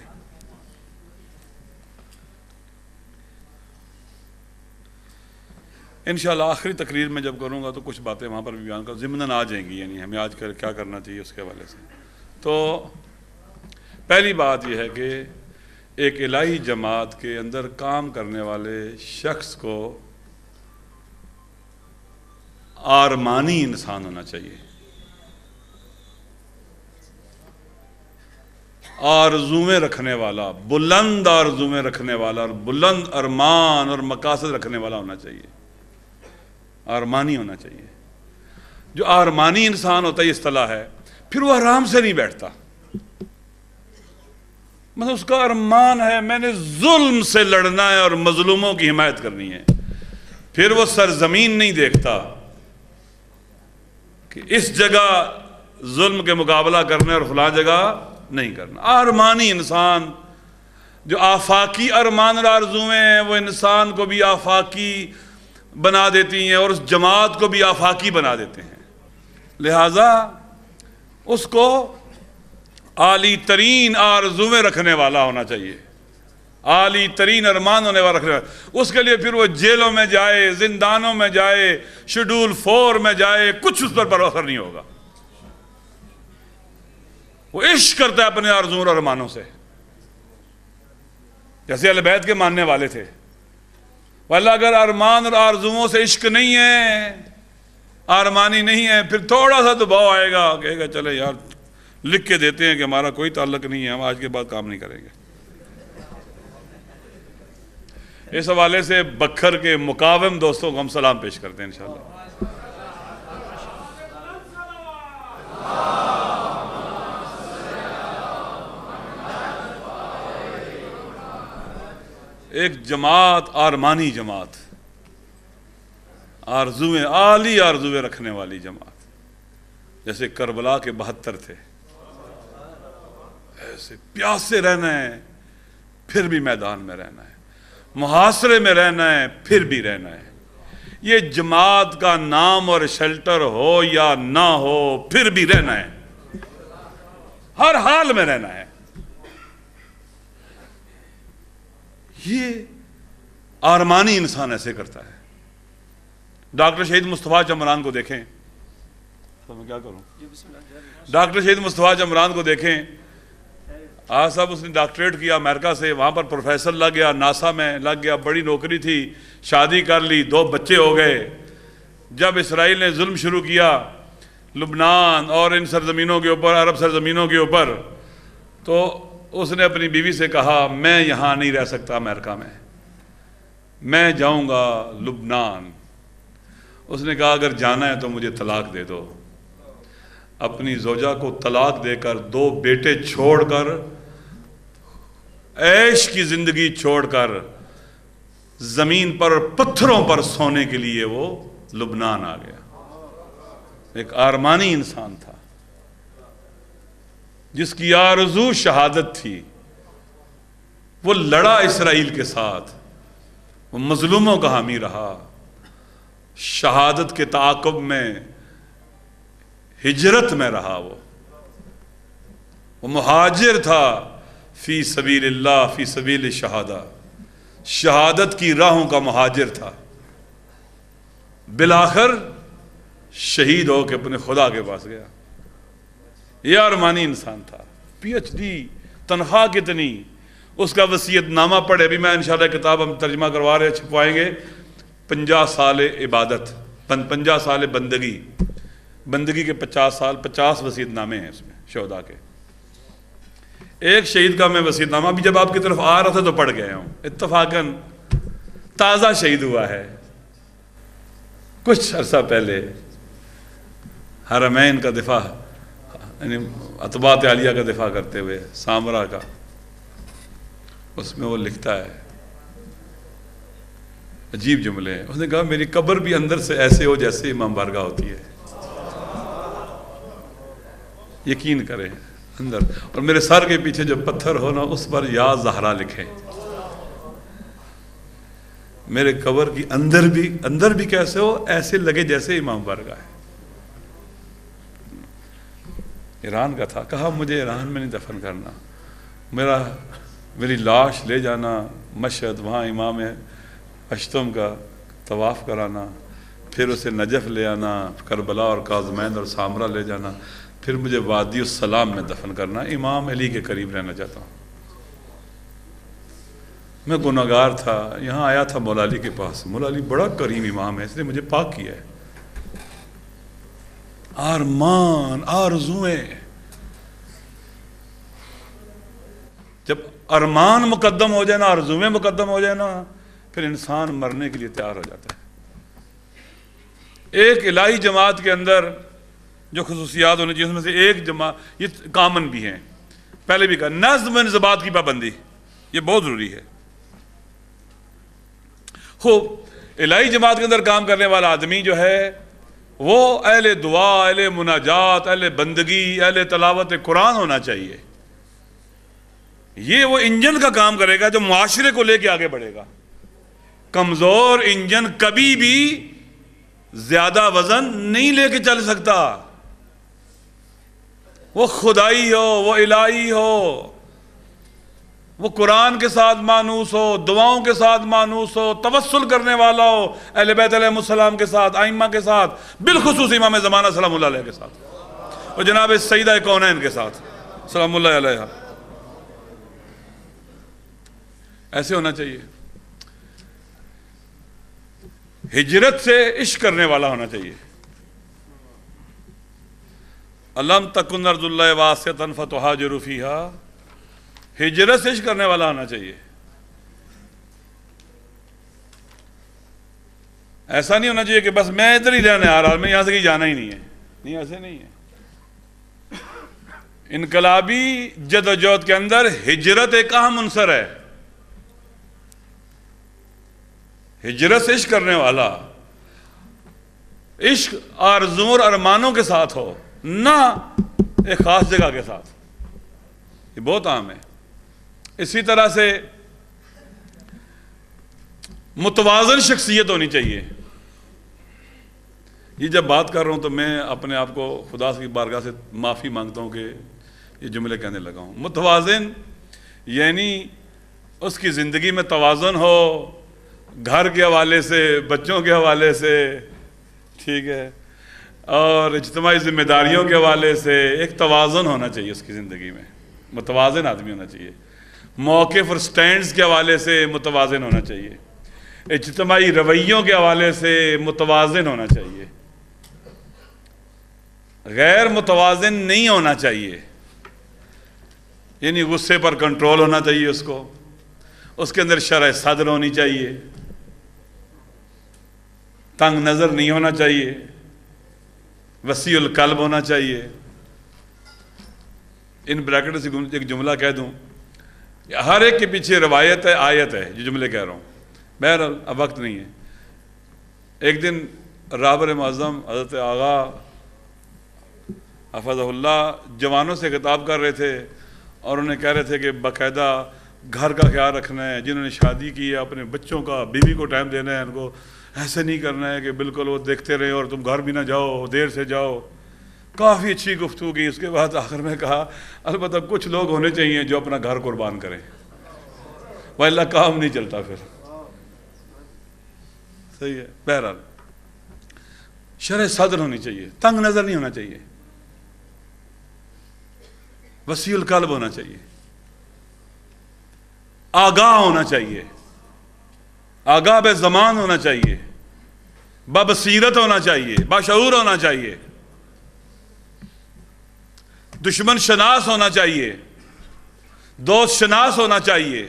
انشاءاللہ آخری تقریر میں جب کروں گا تو کچھ باتیں وہاں پر بھی بیان کروں، ضمناً آ جائیں گی، یعنی ہمیں آج کیا کرنا چاہیے اس کے حوالے سے۔ تو پہلی بات یہ ہے کہ ایک الہی جماعت کے اندر کام کرنے والے شخص کو آرمانی انسان ہونا چاہیے، آرزویں رکھنے والا، بلند آرزویں رکھنے والا اور بلند ارمان اور مقاصد رکھنے والا ہونا چاہیے، آرمانی ہونا چاہیے۔ جو آرمانی انسان ہوتا ہے، یہ اصطلاح ہے، پھر وہ آرام سے نہیں بیٹھتا، مطلب اس کا ارمان ہے میں نے ظلم سے لڑنا ہے اور مظلوموں کی حمایت کرنی ہے، پھر وہ سرزمین نہیں دیکھتا کہ اس جگہ ظلم کے مقابلہ کرنا اور فلاں جگہ نہیں کرنا۔ آرمانی انسان، جو آفاقی ارمان اور آرزویں ہیں، وہ انسان کو بھی آفاقی بنا دیتی ہیں اور اس جماعت کو بھی آفاقی بنا دیتے ہیں۔ لہذا اس کو عالی ترین آرزویں رکھنے والا ہونا چاہیے، عالی ترین ارمان ہونے والا رکھنے والا۔ اس کے لیے پھر وہ جیلوں میں جائے، زندانوں میں جائے، شیڈول 4 میں جائے، کچھ اس پر اثر نہیں ہوگا۔ وہ عشق کرتا ہے اپنے آرزوؤں اور ارمانوں سے، جیسے اہل بیت کے ماننے والے تھے۔ واللہ اگر ارمان اور آرزوؤں سے عشق نہیں ہے، آرمانی نہیں ہے، پھر تھوڑا سا دباؤ آئے گا، کہے گا چلے یار لکھ کے دیتے ہیں کہ ہمارا کوئی تعلق نہیں ہے، ہم آج کے بعد کام نہیں کریں گے۔ اس حوالے سے بکھر کے مقاوم دوستوں کو ہم سلام پیش کرتے ہیں انشاءاللہ۔ ایک جماعت، آرمانی جماعت، آرزویں، عالی آرزویں رکھنے والی جماعت، جیسے کربلا کے 72 تھے، ایسے پیاسے رہنا ہے پھر بھی میدان میں رہنا ہے، محاصرے میں رہنا ہے پھر بھی رہنا ہے۔ یہ جماعت کا نام اور شیلٹر ہو یا نہ ہو، پھر بھی رہنا ہے، ہر حال میں رہنا ہے۔ یہ آرمانی انسان ایسے کرتا ہے۔ ڈاکٹر شہید مصطفیٰ چمران کو دیکھیں، تو میں کیا کروں، ڈاکٹر شہید مصطفیٰ چمران کو دیکھیں، آج صاحب اس نے ڈاکٹریٹ کیا امریکہ سے، وہاں پر پروفیسر لگ گیا، ناسا میں لگ گیا، بڑی نوکری تھی، شادی کر لی، 2 بچے ہو گئے۔ جب اسرائیل نے ظلم شروع کیا لبنان اور ان سرزمینوں کے اوپر، عرب سرزمینوں کے اوپر، تو اس نے اپنی بیوی سے کہا میں یہاں نہیں رہ سکتا امریکہ میں جاؤں گا لبنان۔ اس نے کہا اگر جانا ہے تو مجھے طلاق دے دو۔ اپنی زوجہ کو طلاق دے کر، 2 بیٹے چھوڑ کر، عیش کی زندگی چھوڑ کر، زمین پر پتھروں پر سونے کے لیے وہ لبنان آ گیا۔ ایک آرمانی انسان تھا جس کی آرزو شہادت تھی، وہ لڑا اسرائیل کے ساتھ، وہ مظلوموں کا حامی رہا، شہادت کے تعاقب میں ہجرت میں رہا، وہ مہاجر تھا فی سبیل اللہ، فی سبیل شہادہ، شہادت کی راہوں کا مہاجر تھا۔ بالآخر شہید ہو کے اپنے خدا کے پاس گیا۔ یہ آرمانی انسان تھا، پی ایچ ڈی، تنخواہ کتنی، اس کا وصیت نامہ پڑھے۔ ابھی میں انشاءاللہ کتاب ہم ترجمہ کروا رہے ہیں، چھپوائیں گے، 50 سال عبادت، 50 سال بندگی کے 50 سال، 50 وصیت نامے ہیں اس میں شہداء کے۔ ایک شہید کا میں وصیت نامہ بھی جب آپ کی طرف آ رہا تھا تو پڑھ گیا ہوں، اتفاقاً تازہ شہید ہوا ہے کچھ عرصہ پہلے، حرمین کا دفاع، یعنی عتبات عالیہ کا دفاع کرتے ہوئے، سامرا کا۔ اس میں وہ لکھتا ہے، عجیب جملے ہیں، اس نے کہا میری قبر بھی اندر سے ایسے ہو جیسے امام بارگاہ ہوتی ہے، یقین کریں اندر، اور میرے سر کے پیچھے جو پتھر ہو نا اس پر یا زہرا لکھے، میرے قبر کی اندر بھی کیسے ہو، ایسے لگے جیسے امام بارگاہ ہے۔ ایران کا تھا، کہا مجھے ایران میں نہیں دفن کرنا، میری لاش لے جانا مشہد، وہاں امام اشتم کا طواف کرانا، پھر اسے نجف لے آنا، کربلا اور کاظمین اور سامرا لے جانا، پھر مجھے وادی السلام میں دفن کرنا، امام علی کے قریب رہنا چاہتا ہوں۔ میں گناہگار تھا، یہاں آیا تھا مولا علی کے پاس، مولا علی بڑا کریم امام ہے، اس نے مجھے پاک کیا ہے۔ آرمان، آرزویں، جب ارمان مقدم ہو جائے نا، آرزویں مقدم ہو جائے نا، پھر انسان مرنے کے لیے تیار ہو جاتا ہے۔ ایک الہی جماعت کے اندر جو خصوصیات ہونے چاہیے، اس میں سے ایک جماعت، یہ کامن بھی ہیں، پہلے بھی کہا، نظم و انضباط کی پابندی، یہ بہت ضروری ہے۔ خوب الہی جماعت کے اندر کام کرنے والا آدمی جو ہے وہ اہل دعا، اہل مناجات، اہل بندگی، اہل تلاوت قرآن ہونا چاہیے۔ یہ وہ انجن کا کام کرے گا جو معاشرے کو لے کے آگے بڑھے گا۔ کمزور انجن کبھی بھی زیادہ وزن نہیں لے کے چل سکتا، وہ خدائی ہو، وہ الہی ہو، وہ قرآن کے ساتھ مانوس ہو، دعاؤں کے ساتھ مانوس ہو، توسل کرنے والا ہو اہل بیت علیہ السلام کے ساتھ، ائمہ کے ساتھ، بالخصوص امام زمانہ سلام اللہ علیہ کے ساتھ، اور جناب سیدہ کونین کے ساتھ سلام اللہ علیہ، ایسے ہونا چاہیے۔ ہجرت سے عشق کرنے والا ہونا چاہیے۔ الم تکن ارض اللہ واسعۃ فتہاجروا فیہا، ہجرت سے عشق کرنے والا ہونا چاہیے۔ ایسا نہیں ہونا چاہیے کہ بس میں ادھر ہی رہنے آ رہا ہوں، میں یہاں سے کہیں جانا ہی نہیں ہے، نہیں، ایسے نہیں ہے۔ انقلابی جدوجہد کے اندر ہجرت ایک اہم عنصر ہے۔ ہجرت سے عشق کرنے والا، عشق آرزوؤں اور ارمانوں کے ساتھ ہو، نہ ایک خاص جگہ کے ساتھ، یہ بہت عام ہے۔ اسی طرح سے متوازن شخصیت ہونی چاہیے۔ یہ جب بات کر رہا ہوں تو میں اپنے آپ کو خدا کی بارگاہ سے معافی مانگتا ہوں کہ یہ جملے کہنے لگا ہوں۔ متوازن یعنی اس کی زندگی میں توازن ہو، گھر کے حوالے سے، بچوں کے حوالے سے، ٹھیک ہے، اور اجتماعی ذمہ داریوں کے حوالے سے ایک توازن ہونا چاہیے اس کی زندگی میں، متوازن آدمی ہونا چاہیے۔ موقف اور سٹینڈز کے حوالے سے متوازن ہونا چاہیے، اجتماعی رویوں کے حوالے سے متوازن ہونا چاہیے، غیر متوازن نہیں ہونا چاہیے، یعنی غصے پر کنٹرول ہونا چاہیے اس کو، اس کے اندر شرح صدر ہونی چاہیے، تنگ نظر نہیں ہونا چاہیے، وسیع القلب ہونا چاہیے۔ ان بریکٹ سے ایک جملہ کہہ دوں، ہر ایک کے پیچھے روایت ہے، آیت ہے، جو جملے کہہ رہا ہوں، بہرحال اب وقت نہیں ہے۔ ایک دن رابر معظم حضرت آغا حفظہ اللہ جوانوں سے خطاب کر رہے تھے، اور انہیں کہہ رہے تھے کہ باقاعدہ گھر کا خیال رکھنا ہے، جنہوں نے شادی کی ہے اپنے بچوں کا، بیوی کو ٹائم دینا ہے، ان کو ایسے نہیں کرنا ہے کہ بالکل وہ دیکھتے رہے اور تم گھر بھی نہ جاؤ، دیر سے جاؤ۔ کافی اچھی گفتگو کی، اس کے بعد آخر میں کہا البتہ کچھ لوگ ہونے چاہیے جو اپنا گھر قربان کریں، وَإِلَّا کام نہیں چلتا پھر۔ صحیح ہے، بہرحال شرح صدر ہونی چاہیے، تنگ نظر نہیں ہونا چاہیے، وسیع القلب ہونا چاہیے، آگاہ ہونا چاہیے، آگاہ بے زمان ہونا چاہیے، بابصیرت ہونا چاہیے، باشعور ہونا چاہیے، دشمن شناس ہونا چاہیے، دوست شناس ہونا چاہیے،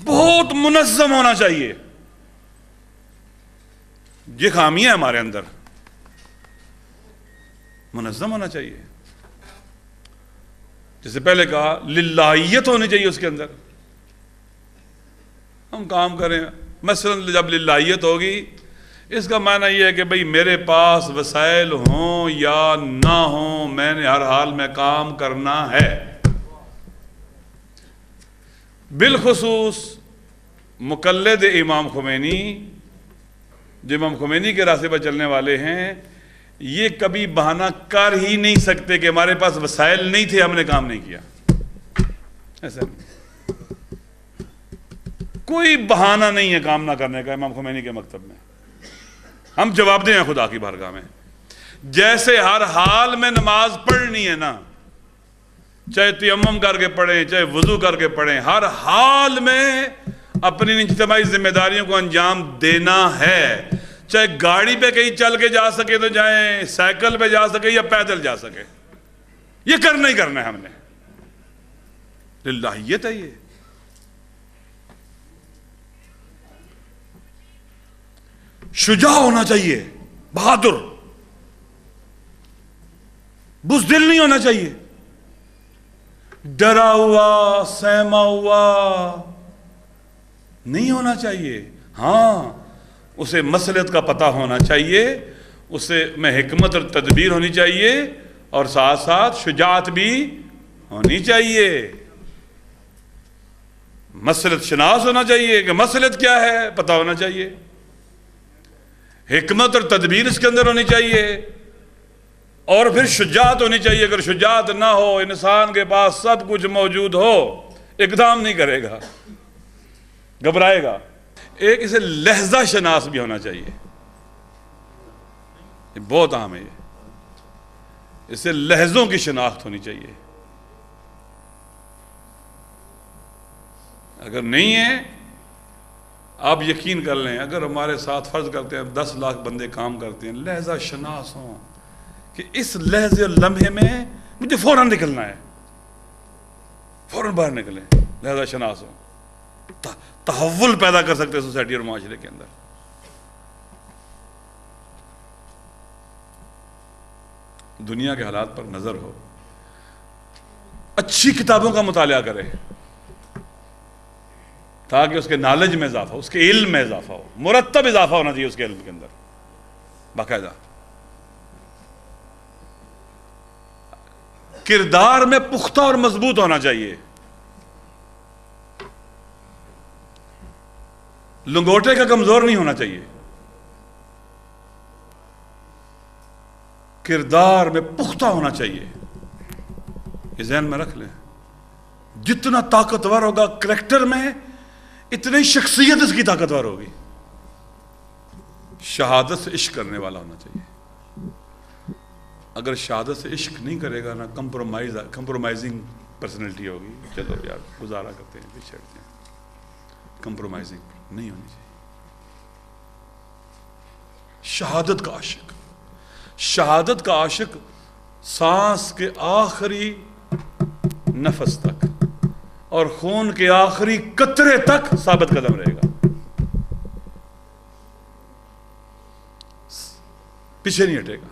بہت منظم ہونا چاہیے۔ یہ خامی ہے ہمارے اندر، منظم ہونا چاہیے۔ جیسے پہلے کہا للہیت ہونی چاہیے اس کے اندر، ہم کام کریں مثلا جب للہیت ہوگی اس کا معنی یہ ہے کہ بھئی میرے پاس وسائل ہوں یا نہ ہوں، میں نے ہر حال میں کام کرنا ہے۔ بالخصوص مقلد امام خمینی، جو امام خمینی کے راستے پر چلنے والے ہیں، یہ کبھی بہانہ کر ہی نہیں سکتے کہ ہمارے پاس وسائل نہیں تھے، ہم نے کام نہیں کیا، ایسا نہیں۔ کوئی بہانہ نہیں ہے کام نہ کرنے کا امام خمینی کے مکتب میں. ہم جواب دیں خدا کی بارگاہ میں. جیسے ہر حال میں نماز پڑھنی ہے نا، چاہے تیمم کر کے پڑھیں، چاہے وضو کر کے پڑھیں، ہر حال میں اپنی اجتماعی ذمہ داریوں کو انجام دینا ہے. چاہے گاڑی پہ کہیں چل کے جا سکے تو جائیں، سائیکل پہ جا سکے یا پیدل جا سکے، یہ کرنا ہی کرنا ہے ہم نے. للہیت ہے یہ. شجاع ہونا چاہیے، بہادر، بزدل نہیں ہونا چاہیے، ڈرا ہوا سہما ہوا نہیں ہونا چاہیے. ہاں اسے مصلحت کا پتہ ہونا چاہیے، اسے میں حکمت اور تدبیر ہونی چاہیے، اور ساتھ ساتھ شجاعت بھی ہونی چاہیے. مصلحت شناس ہونا چاہیے کہ مصلحت کیا ہے پتہ ہونا چاہیے، حکمت اور تدبیر اس کے اندر ہونی چاہیے، اور پھر شجاعت ہونی چاہیے. اگر شجاعت نہ ہو، انسان کے پاس سب کچھ موجود ہو، اقدام نہیں کرے گا، گھبرائے گا. ایک اسے لہجہ شناس بھی ہونا چاہیے، یہ بہت اہم ہے. اسے لہجوں کی شناخت ہونی چاہیے. اگر نہیں ہے، آپ یقین کر لیں، اگر ہمارے ساتھ فرض کرتے ہیں 10 لاکھ بندے کام کرتے ہیں، لہجہ شناس ہوں کہ اس لحظے اور لمحے میں مجھے فوراً نکلنا ہے، فوراً باہر نکلیں، لہجہ شناس ہوں، تحول پیدا کر سکتے سوسائٹی اور معاشرے کے اندر. دنیا کے حالات پر نظر ہو، اچھی کتابوں کا مطالعہ کرے تاکہ اس کے نالج میں اضافہ ہو، اس کے علم میں اضافہ ہو، مرتب اضافہ ہونا چاہیے اس کے علم کے اندر باقاعدہ. کردار میں پختہ اور مضبوط ہونا چاہیے. لنگوٹے کا کمزور نہیں ہونا چاہیے. کردار میں پختہ ہونا چاہیے. یہ ذہن میں رکھ لیں. جتنا طاقتور ہوگا کریکٹر میں، اتنی شخصیت اس کی طاقتور ہوگی. شہادت سے عشق کرنے والا ہونا چاہیے. اگر شہادت سے عشق نہیں کرے گا نا، کمپرومائزنگ پرسنالٹی ہوگی. چلو یار گزارا کرتے ہیں، پیچھے ہٹتے ہیں. کمپرومائزنگ نہیں ہونی چاہیے. شہادت کا عاشق، شہادت کا عاشق سانس کے آخری نفس تک اور خون کے آخری قطرے تک ثابت قدم رہے گا، پیچھے نہیں ہٹے گا.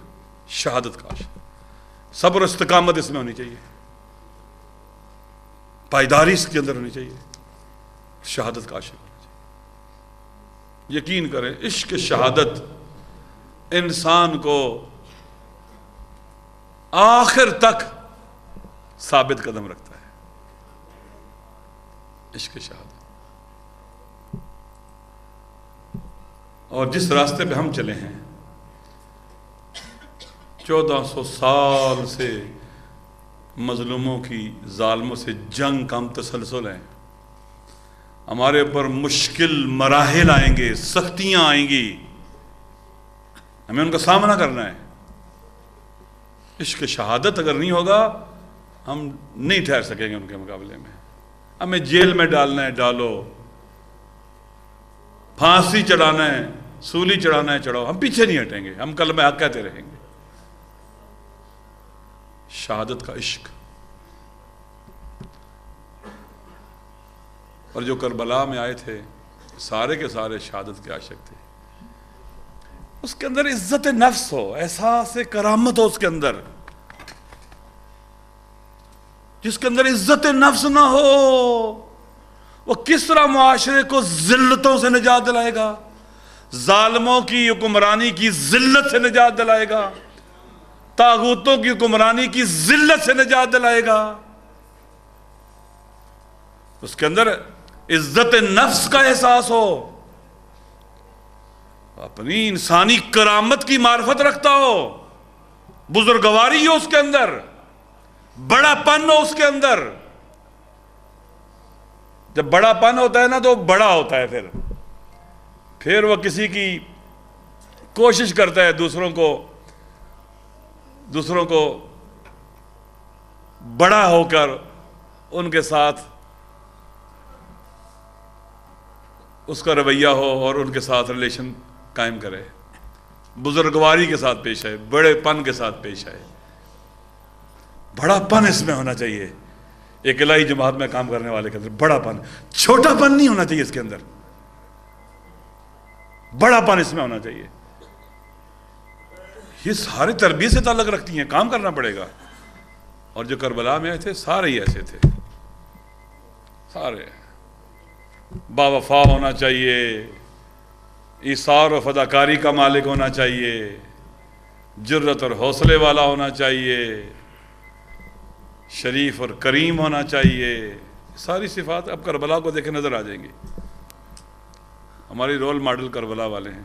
شہادت کا عاشق. صبر و استقامت اس میں ہونی چاہیے، پائیداری اس کے اندر ہونی چاہیے. شہادت کا عاشق ہونا چاہیے. یقین کریں عشق شہادت انسان کو آخر تک ثابت قدم رکھتا ہے. عشق شہادت. اور جس راستے پہ ہم چلے ہیں، 1400 سال سے مظلوموں کی، ظالموں سے جنگ کا ہم تسلسل ہیں. ہمارے اوپر مشکل مراحل آئیں گے، سختیاں آئیں گی، ہمیں ان کا سامنا کرنا ہے. عشق شہادت اگر نہیں ہوگا ہم نہیں ٹھہر سکیں گے ان کے مقابلے میں. ہمیں جیل میں ڈالنا ہے ڈالو، پھانسی چڑھانا ہے، سولی چڑھانا ہے چڑھاؤ، ہم پیچھے نہیں ہٹیں گے. ہم کلمہ حق کہتے رہیں گے. شہادت کا عشق. اور جو کربلا میں آئے تھے سارے کے سارے شہادت کے عاشق تھے. اس کے اندر عزت نفس ہو، احساس کرامت ہو اس کے اندر. جس کے اندر عزت نفس نہ ہو وہ کس طرح معاشرے کو ذلتوں سے نجات دلائے گا، ظالموں کی حکمرانی کی ذلت سے نجات دلائے گا، طاغوتوں کی حکمرانی کی ذلت سے نجات دلائے گا. اس کے اندر عزت نفس کا احساس ہو، اپنی انسانی کرامت کی معرفت رکھتا ہو، بزرگواری ہو اس کے اندر، بڑا پن ہو اس کے اندر. جب بڑا پن ہوتا ہے نا تو بڑا ہوتا ہے، پھر وہ کسی کی کوشش کرتا ہے دوسروں کو بڑا ہو کر ان کے ساتھ اس کا رویہ ہو اور ان کے ساتھ ریلیشن قائم کرے، بزرگواری کے ساتھ پیش آئے، بڑے پن کے ساتھ پیش آئے. بڑا پن اس میں ہونا چاہیے ایک الہی جماعت میں کام کرنے والے کے اندر. بڑا پن، چھوٹا پن نہیں ہونا چاہیے اس کے اندر، بڑا پن اس میں ہونا چاہیے. یہ سارے تربیت سے تعلق رکھتی ہیں، کام کرنا پڑے گا. اور جو کربلا میں تھے سارے ہی ایسے تھے، سارے باوفا ہونا چاہیے، ایثار و فداکاری کا مالک ہونا چاہیے، جرت اور حوصلے والا ہونا چاہیے، شریف اور کریم ہونا چاہیے. ساری صفات اب کربلا کو دیکھے نظر آ جائیں گی. ہماری رول ماڈل کربلا والے ہیں.